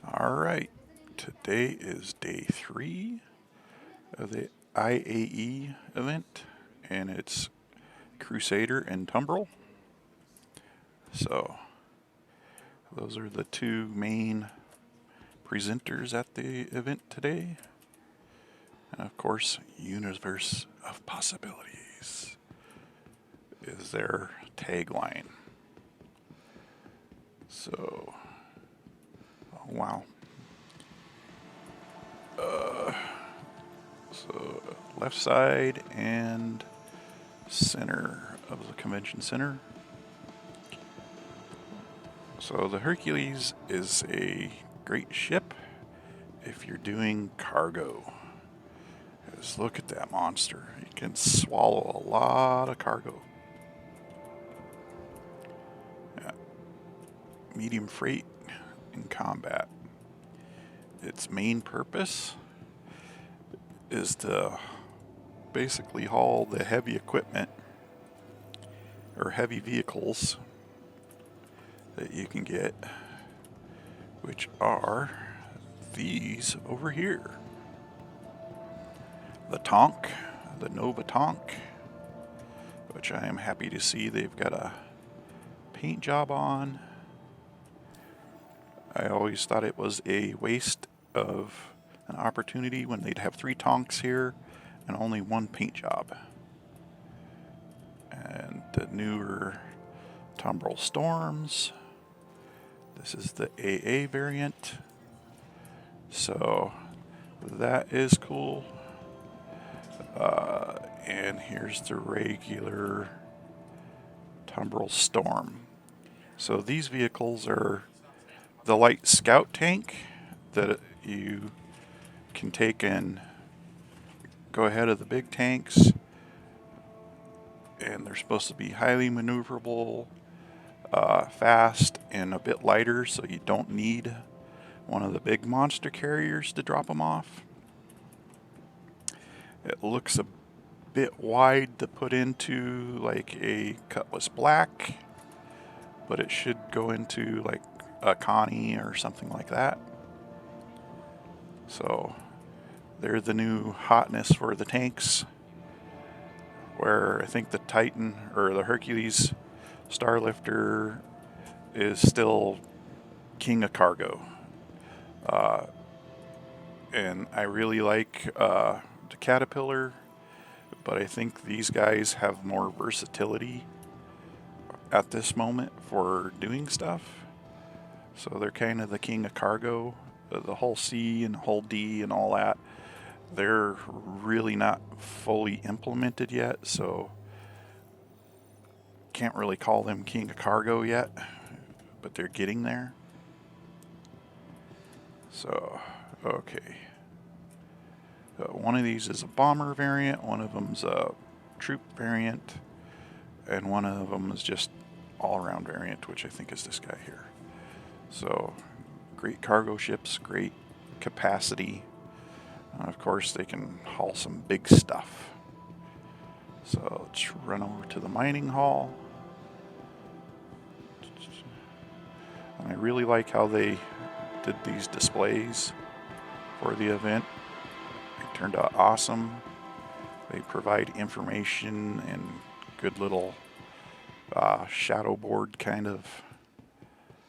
Alright, today is day 3 of the IAE event, and it's Crusader and Tumbril. So, those are the two main presenters at the event today. And of course, Universe of Possibilities is their tagline. So, wow. So, left side and center of the convention center. So the Hercules is a great ship if you're doing cargo. Just look at that monster. It can swallow a lot of cargo. Yeah. Medium freight in combat. Its main purpose is to basically haul the heavy equipment or heavy vehicles that you can get, which are these over here. The Tonk, the Nova Tonk, which I am happy to see they've got a paint job on. I always thought it was a waste of an opportunity when they'd have 3 Tonks here and only 1 paint job. And the newer Tumbril Storms. This is the AA variant. So that is cool. And here's the regular Tumbril Storm. So these vehicles are the light scout tank that you can take and go ahead of the big tanks, and they're supposed to be highly maneuverable, fast, and a bit lighter, so you don't need one of the big monster carriers to drop them off. It looks a bit wide to put into like a Cutlass Black, but it should go into like a Connie or something like that. So they're the new hotness for the tanks, where I think the Titan or the Hercules Starlifter is still king of cargo. And I really like the Caterpillar, but I think these guys have more versatility at this moment for doing stuff. So they're kind of the king of cargo. The whole C and whole D and all that, they're really not fully implemented yet, so can't really call them king of cargo yet, but they're getting there. So, okay. One of these is a bomber variant, one of them's a troop variant, and one of them is just all-around variant, which I think is this guy here. So, great cargo ships, great capacity. Of course, they can haul some big stuff. So let's run over to the mining hall. And I really like how they did these displays for the event. It turned out awesome. They provide information and good little shadow board kind of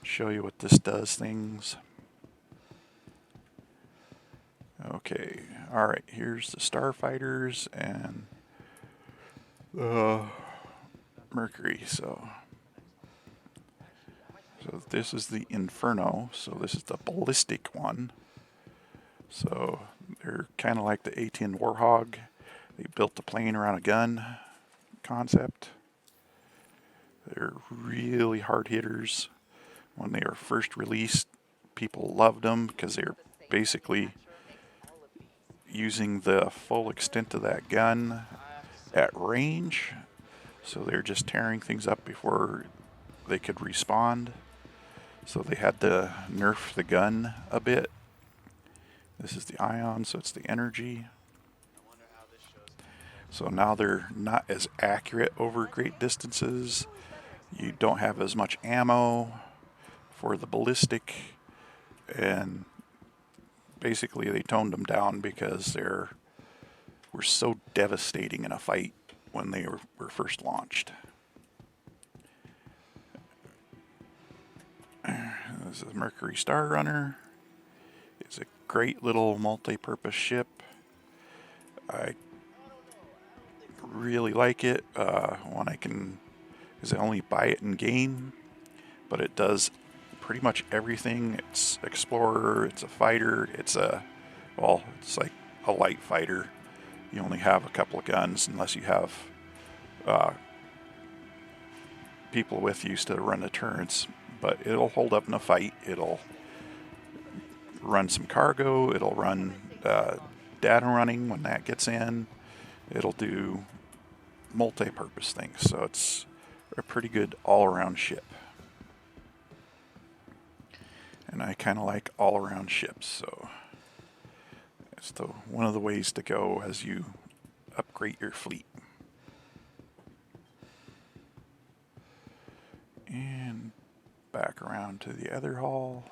show you what this does things. Okay, alright, here's the starfighters and Mercury. So this is the Inferno, so this is the ballistic one. So they're kind of like the A-10 Warhog. They built the plane around a gun concept. They're really hard hitters. When they were first released, people loved them because they're basically using the full extent of that gun at range. So they're just tearing things up before they could respond. So they had to nerf the gun a bit. This is the ion, so it's the energy. So now they're not as accurate over great distances. You don't have as much ammo for the ballistic. and basically they toned them down because were so devastating in a fight when they were first launched. This is Mercury Star Runner. It's a great little multi-purpose ship. I really like it. One I can, because I only buy it in game, but it does pretty much everything. It's explorer, it's a fighter, it's like a light fighter. You only have a couple of guns unless you have people with you to run the turrets, but it'll hold up in a fight. It'll run some cargo, it'll run data running when that gets in. It'll do multi-purpose things, so it's a pretty good all-around ship. And I kind of like all-around ships, so it's one of the ways to go as you upgrade your fleet. And back around to the other hull.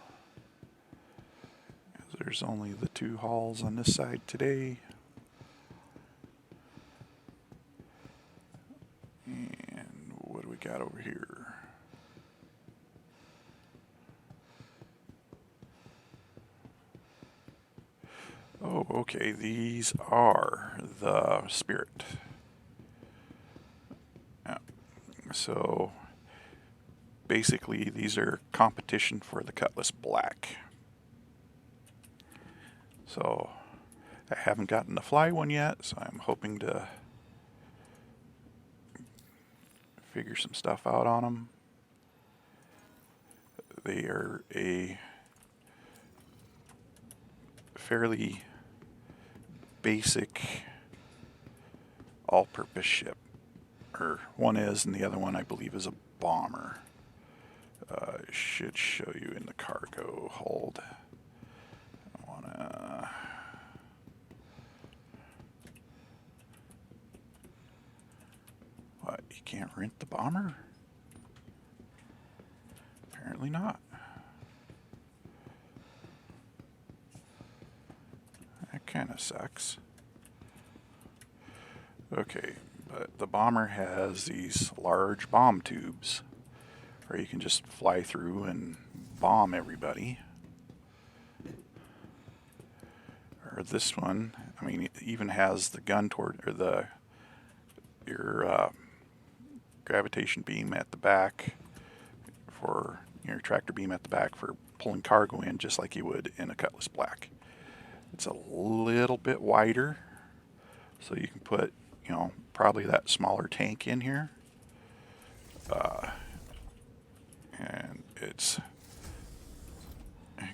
There's only the 2 hulls on this side today. And what do we got over here? Oh, okay, these are the Spirit. Yeah. So basically these are competition for the Cutlass Black. So I haven't gotten to fly one yet, so I'm hoping to figure some stuff out on them. They are a fairly basic all-purpose ship. Or one is, and the other one I believe is a bomber. I should show you in the cargo hold. I wanna... What, you can't rent the bomber? Apparently not. That kind of sucks. Okay, but the bomber has these large bomb tubes where you can just fly through and bomb everybody. Or this one, I mean, it even has the gun your gravitation beam at the back for your tractor beam at the back for pulling cargo in, just like you would in a Cutlass Black. It's a little bit wider, so you can put, probably that smaller tank in here. And it's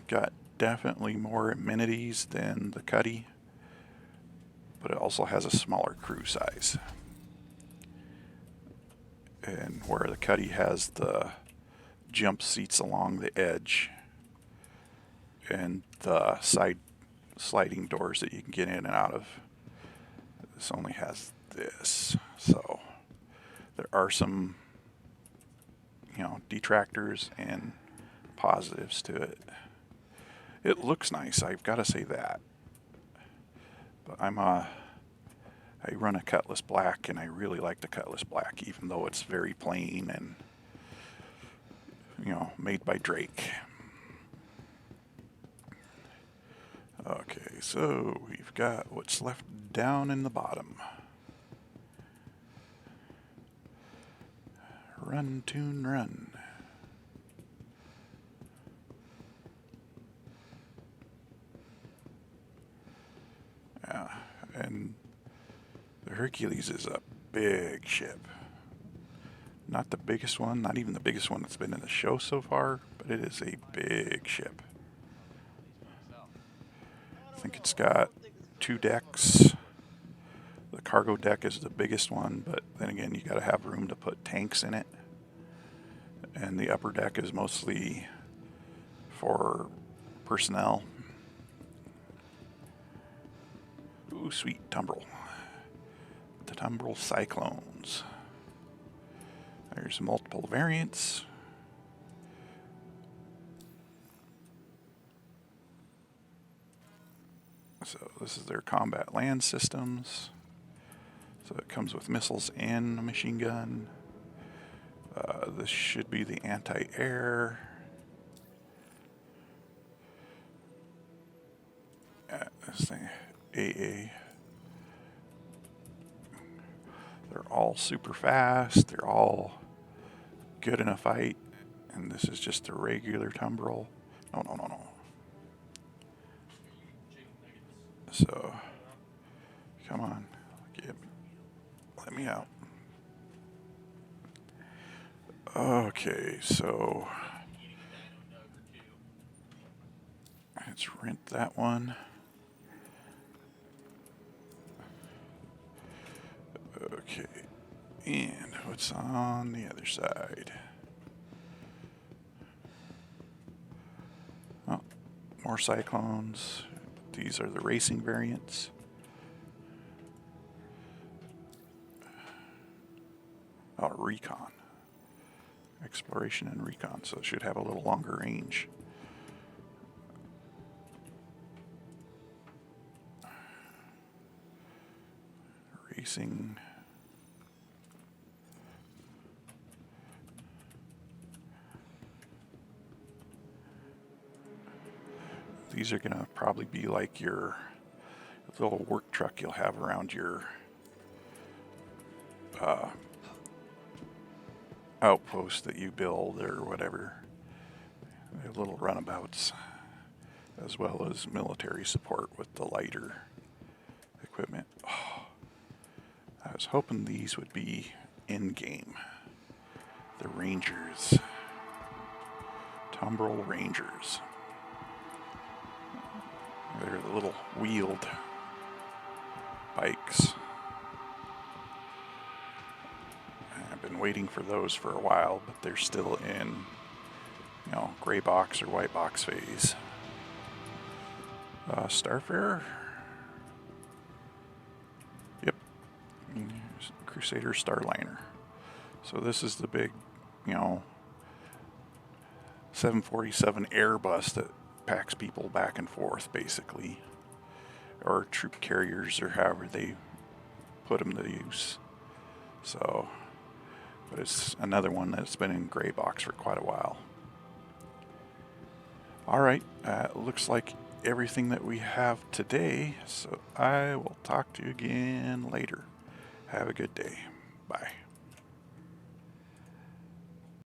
got definitely more amenities than the Cuddy, but it also has a smaller crew size. And where the Cuddy has the jump seats along the edge and the side sliding doors that you can get in and out of, this only has this. So there are some detractors and positives to it. It looks nice, I've got to say that. But I run a Cutlass Black, and I really like the Cutlass Black, even though it's very plain and made by Drake. Okay, so we've got what's left down in the bottom. Run, tune, run. Yeah, and the Hercules is a big ship. Not the biggest one, not even the biggest one that's been in the show so far, but it is a big ship. I think it's got 2 decks. The cargo deck is the biggest one, but then again, you got to have room to put tanks in it. And the upper deck is mostly for personnel. Ooh, sweet Tumbril. The Tumbril Cyclones. There's multiple variants. So this is their combat land systems. So it comes with missiles and a machine gun. This should be the anti-air. This thing, AA. They're all super fast. They're all good in a fight. And this is just a regular Tumbril. No. So, come on. Let me out. Okay, so let's rent that one. Okay, and what's on the other side? Oh, more Cyclones. These are the racing variants. Oh, recon. Exploration and recon, so it should have a little longer range. Racing. These are going to probably be like your little work truck you'll have around your outpost that you build or whatever. They're little runabouts, as well as military support with the lighter equipment. Oh, I was hoping these would be in-game. The Rangers. Tumbril Rangers. They're the little wheeled bikes. I've been waiting for those for a while, but they're still in, gray box or white box phase. Starfarer. Yep. Crusader Starliner. So this is the big, 747 Airbus that packs people back and forth, basically. Or troop carriers, or however they put them to use. So, but it's another one that's been in gray box for quite a while. Alright, looks like everything that we have today, so I will talk to you again later. Have a good day. Bye.